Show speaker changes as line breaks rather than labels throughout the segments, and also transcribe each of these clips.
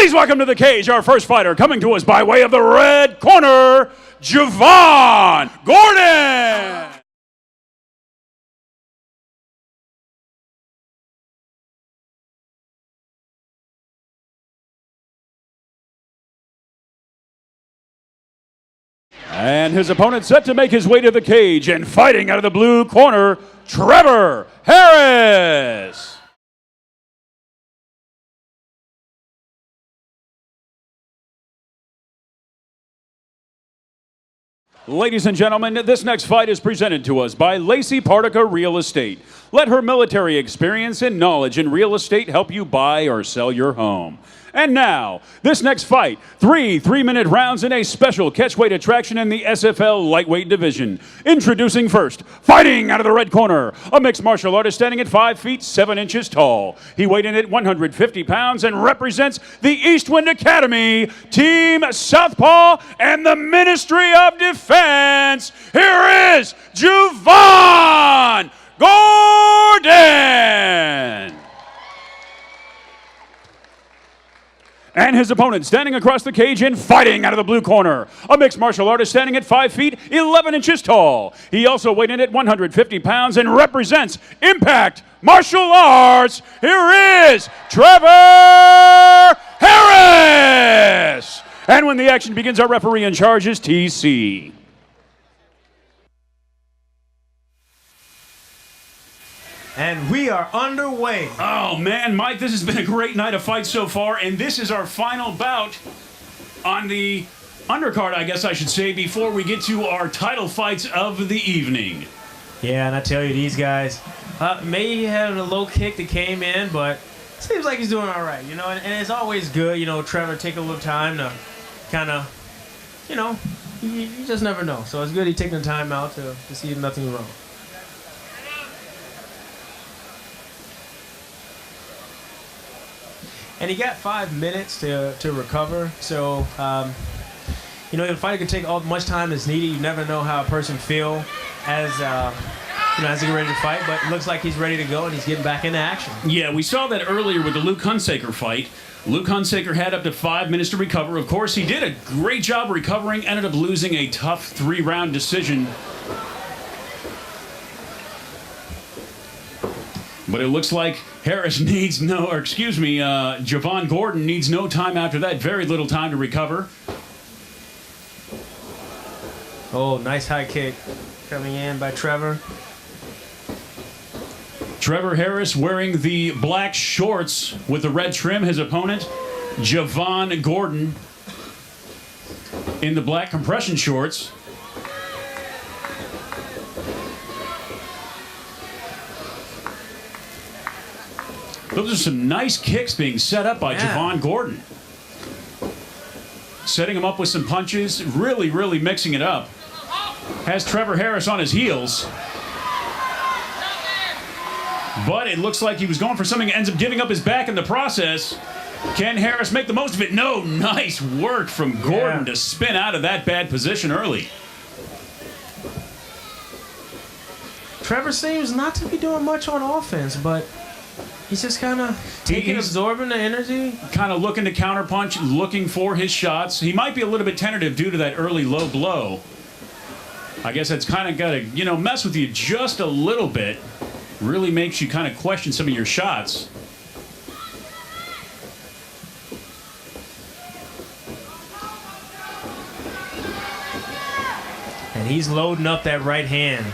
Please welcome to the cage our first fighter, coming to us by way of the red corner, Juvaunne Gordon. And his opponent set to make his way to the cage, and fighting out of the blue corner, Trevor Harris. Ladies and gentlemen, this next fight is presented to us by Lacey Partica Real Estate. Let her military experience and knowledge in real estate help you buy or sell your home. And now, this next fight, three-minute rounds in a special catchweight attraction in the SFL lightweight division. Introducing first, fighting out of the red corner, a mixed martial artist standing at 5 feet 7 inches tall. He weighed in at 150 pounds and represents the Eastwind Academy, Team Southpaw, and the Ministry of Defense. Here is Juvaunne Gordon. And his opponent standing across the cage and fighting out of the blue corner, a mixed martial artist standing at 5 feet 11 inches tall. He also weighed in at 150 pounds and represents Impact Martial Arts. Here is Trevor Harris. And when the action begins, our referee in charge is TC.
And we are underway.
Oh, man, Mike, this has been a great night of fights so far, and this is our final bout on the undercard, I guess I should say, before we get to our title fights of the evening.
Yeah, and I tell you, these guys, May had a low kick that came in, but seems like he's doing all right, you know, and it's always good, you know, Trevor take a little time to kind of, you know, you just never know. So it's good he's taking the time out to see if nothing's wrong. And he got 5 minutes to recover, so you know the fighter can take much time as needed. You never know how a person feel as you know, as he get ready to fight, but it looks like he's ready to go and he's getting back into action.
Yeah, we saw that earlier with the Luke Hunsaker fight. Luke Hunsaker had up to 5 minutes to recover. Of course, he did a great job recovering, ended up losing a tough 3-round decision. But it looks like Harris needs Juvaunne Gordon needs no time after that. Very little time to recover.
Oh, nice high kick coming in by Trevor.
Trevor Harris wearing the black shorts with the red trim. His opponent, Juvaunne Gordon, in the black compression shorts. Those are some nice kicks being set up by Juvaunne Gordon. Setting him up with some punches, really, really mixing it up. Has Trevor Harris on his heels. But it looks like he was going for something, ends up giving up his back in the process. Can Harris make the most of it? No, nice work from Gordon to spin out of that bad position early.
Trevor seems not to be doing much on offense, but he's just kind of absorbing the energy.
Kind of looking to counterpunch, looking for his shots. He might be a little bit tentative due to that early low blow. I guess that's kind of got to, you know, mess with you just a little bit. Really makes you kind of question some of your shots.
And he's loading up that right hand.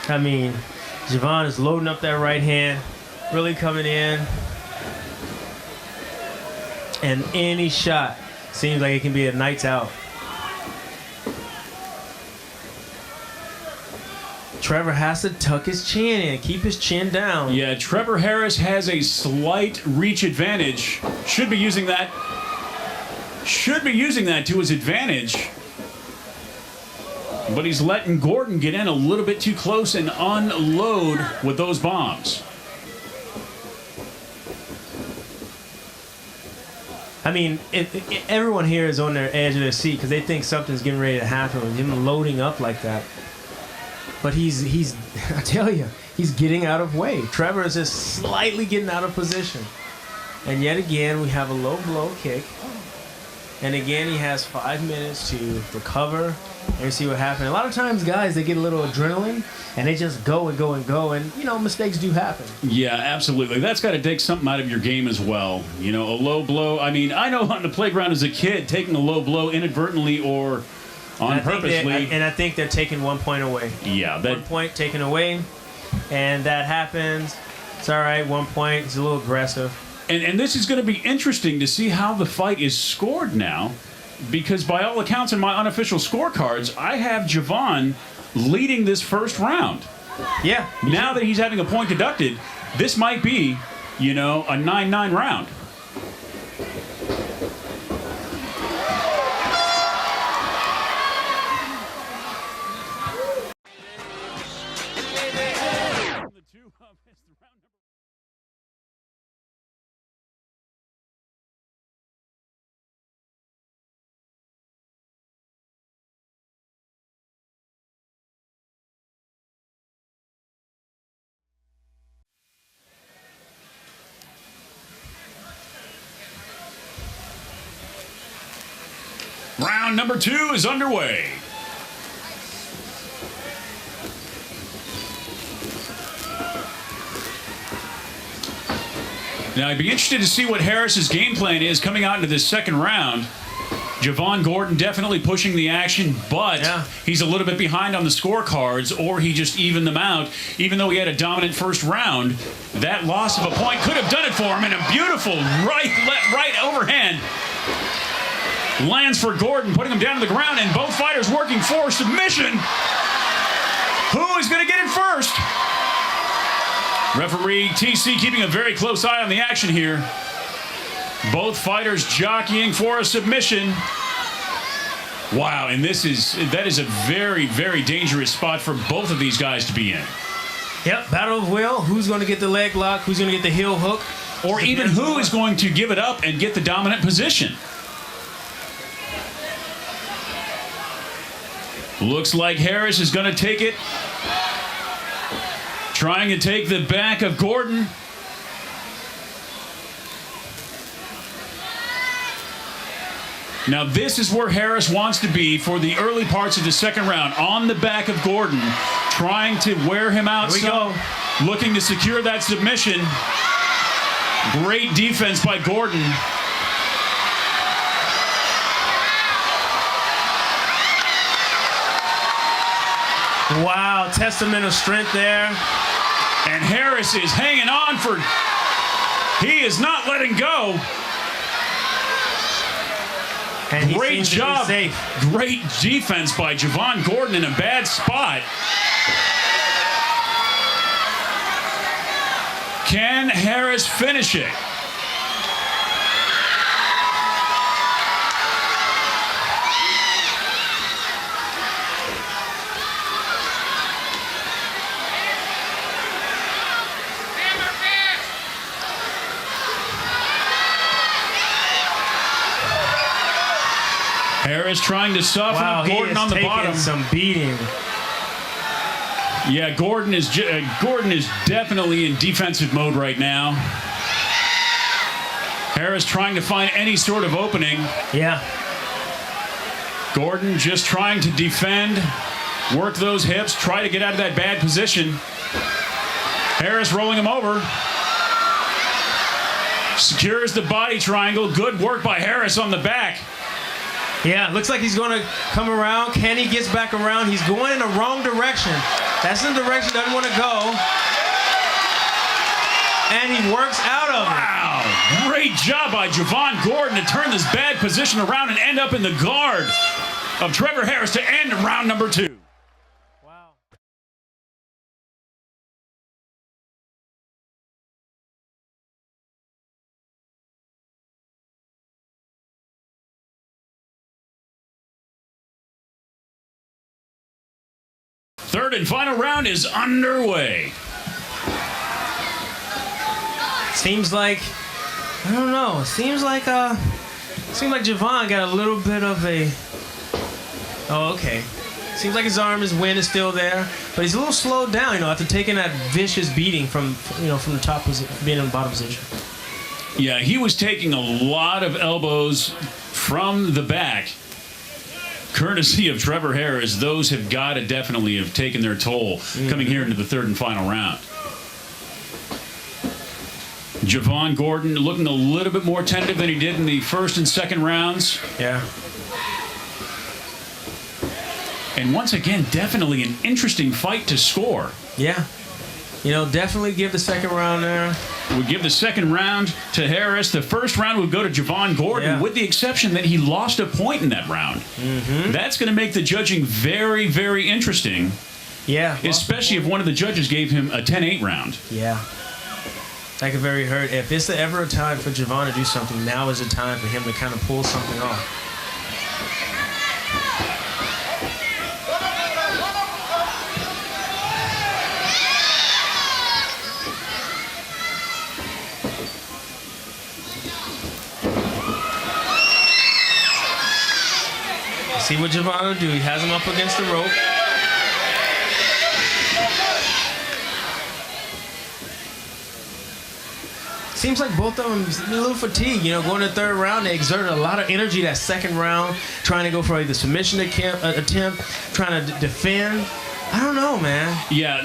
I mean, Juvaunne is loading up that right hand. Really coming in, and any shot seems like it can be a night's out. Trevor has to tuck his chin in, keep his chin down.
Yeah, Trevor Harris has a slight reach advantage. Should be using that to his advantage. But he's letting Gordon get in a little bit too close and unload with those bombs.
I mean, everyone here is on their edge of their seat because they think something's getting ready to happen with him loading up like that. But he's I tell you, he's getting out of way. Trevor is just slightly getting out of position. And yet again, we have a low blow kick. And again, he has 5 minutes to recover and see what happens. A lot of times, guys, they get a little adrenaline, and they just go and go and go, and, you know, mistakes do happen.
Yeah, absolutely. That's got to take something out of your game as well. You know, a low blow. I mean, I know on the playground as a kid, taking a low blow inadvertently or on purposely.
And I think they're taking 1 point away.
Yeah.
1 point taken away, and that happens. It's all right, 1 point. It's a little aggressive.
And this is going to be interesting to see how the fight is scored now, because by all accounts in my unofficial scorecards, I have Juvaunne leading this first round.
Yeah.
Now that he's having a point deducted, this might be, you know, a 9-9 round. Round number 2 is underway. Now, I'd be interested to see what Harris's game plan is coming out into this second round. Juvaunne Gordon definitely pushing the action, but he's a little bit behind on the scorecards, or he just evened them out. Even though he had a dominant first round, that loss of a point could have done it for him, and a beautiful right overhand lands for Gordon, putting him down to the ground, and both fighters working for submission. Who is going to get it first? Referee TC keeping a very close eye on the action here. Both fighters jockeying for a submission. Wow, and that is a very, very dangerous spot for both of these guys to be in.
Yep, battle of will. Who's going to get the leg lock? Who's going to get the heel hook?
Or even who is going to give it up and get the dominant position? Looks like Harris is going to take it. Trying to take the back of Gordon. Now this is where Harris wants to be for the early parts of the second round. On the back of Gordon. Trying to wear him out.
Here we go.
Looking to secure that submission. Great defense by Gordon.
Wow, testament of strength there.
And Harris is hanging on for... He is not letting go.
And
great job. Great defense by Juvaunne Gordon in a bad spot. Can Harris finish it? Harris trying to soften up Gordon on the bottom.
Some beating.
Yeah, Gordon is definitely in defensive mode right now. Harris trying to find any sort of opening.
Yeah.
Gordon just trying to defend, work those hips, try to get out of that bad position. Harris rolling him over. Secures the body triangle. Good work by Harris on the back.
Yeah, looks like he's going to come around. Kenny gets back around. He's going in the wrong direction. That's the direction he doesn't want to go. And he works out of it.
Wow. Great job by Juvaunne Gordon to turn this bad position around and end up in the guard of Trevor Harris to end round number 2.
Wow.
Third and final round is underway.
Seems like, I don't know. Seems like Juvaunne got a little bit of a. Oh, okay. Seems like his arm, his wind is still there, but he's a little slowed down, after taking that vicious beating from the top position, being in the bottom position.
Yeah, he was taking a lot of elbows from the back. Courtesy of Trevor Harris, those have got to definitely have taken their toll coming here into the third and final round. Juvaunne Gordon looking a little bit more tentative than he did in the first and second rounds.
Yeah.
And once again, definitely an interesting fight to score.
Yeah. You know, definitely give the second round there.
We give the second round to Harris. The first round would go to Juvaunne Gordon, with the exception that he lost a point in that round. That's going to make the judging very, very interesting.
Yeah.
Especially if one of the judges gave him a 10-8 round.
Yeah. That could very hurt. If it's ever a time for Juvaunne to do something, now is the time for him to kind of pull something off. See what Juvaunne will do. He has him up against the rope. Seems like both of them a little fatigued. You know, going to the third round, they exerted a lot of energy that second round, trying to go for the submission attempt, trying to defend. I don't know, man. Yeah,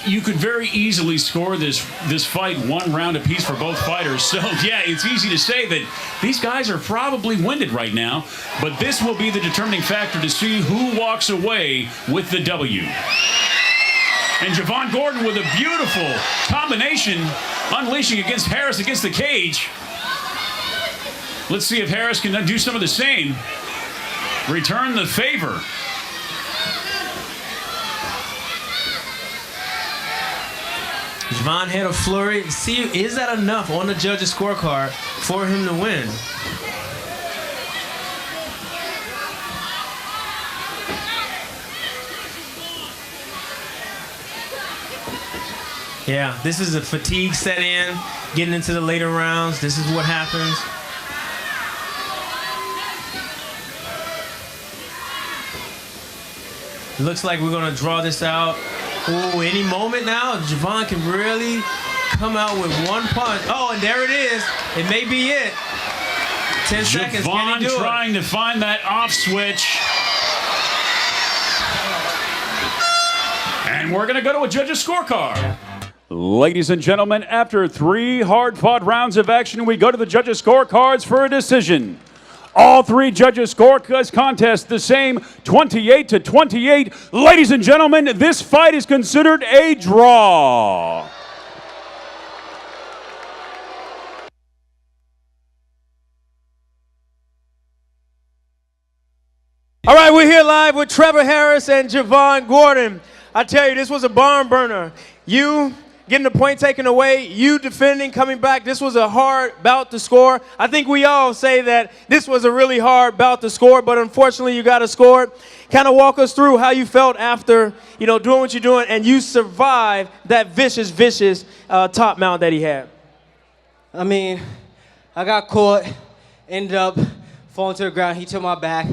you could very easily score this fight one round apiece for both fighters. So, yeah, it's easy to say that these guys are probably winded right now, but this will be the determining factor to see who walks away with the W. And Juvaunne Gordon with a beautiful combination, unleashing against Harris against the cage. Let's see if Harris can do some of the same. Return the favor. Juvaunne had a flurry. See, is that enough on the judge's scorecard for him to win? Yeah, this is a fatigue set in, getting into the later rounds. This is what happens. Looks like we're going to draw this out. Ooh, any moment now, Juvaunne can really come out with one punch. Oh, and there it is. It may be it. 10 seconds.
Juvaunne trying to find that off switch. And we're going to go to a judge's scorecard. Ladies and gentlemen, after 3 hard-fought rounds of action, we go to the judges' scorecards for a decision. All 3 judges score this contest the same, 28-28. Ladies and gentlemen, this fight is considered a draw.
All right, we're here live with Trevor Harris and Juvaunne Gordon. I tell you, this was a barn burner. You getting the point taken away, you defending, coming back. This was a hard bout to score. I think we all say that this was a really hard bout to score, but unfortunately you got to score it. Kind of walk us through how you felt after, doing what you're doing, and you survived that vicious top mount that he had.
I mean, I got caught, ended up falling to the ground. He took my back.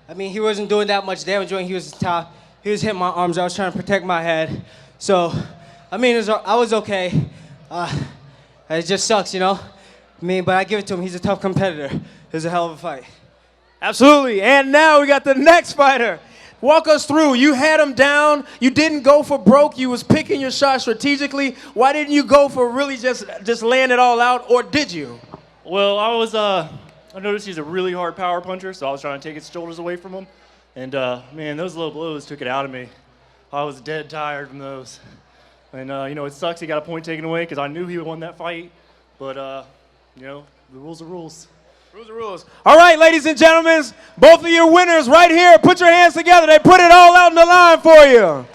I mean, he wasn't doing that much damage when he was top. He was hitting my arms. I was trying to protect my head. So, I mean, I was okay. It just sucks, I mean, but I give it to him. He's a tough competitor. It was a hell of a fight.
Absolutely. And now we got the next fighter. Walk us through. You had him down. You didn't go for broke. You was picking your shot strategically. Why didn't you go for really just laying it all out, or did you?
Well, I noticed he's a really hard power puncher, so I was trying to take his shoulders away from him. And, man, those low blows took it out of me. I was dead tired from those. And, it sucks he got a point taken away because I knew he won that fight. But, the rules are rules.
Rules are rules. All right, ladies and gentlemen, both of your winners right here. Put your hands together. They put it all out on the line for you.